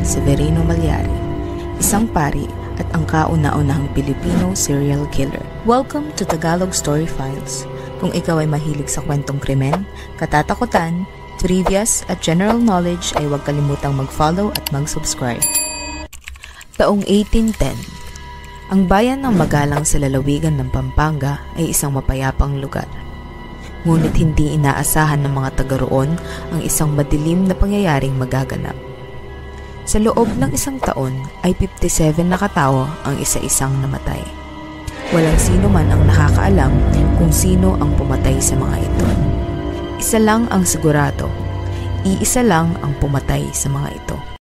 Severino Malyari, isang pari at ang kauna-unahang Pilipino serial killer. Welcome to Tagalog Story Files. Kung ikaw ay mahilig sa kwentong krimen, katatakutan, trivias at general knowledge ay huwag kalimutang mag-follow at mag-subscribe. Taong 1810, ang bayan ng Magalang sa lalawigan ng Pampanga ay isang mapayapang lugar. Ngunit hindi inaasahan ng mga taga roon ang isang madilim na pangyayaring magaganap. Sa loob ng isang taon ay 57 na katao ang isa-isang namatay. Walang sino man ang nakakaalam kung sino ang pumatay sa mga ito. Isa lang ang sigurado, iisa lang ang pumatay sa mga ito.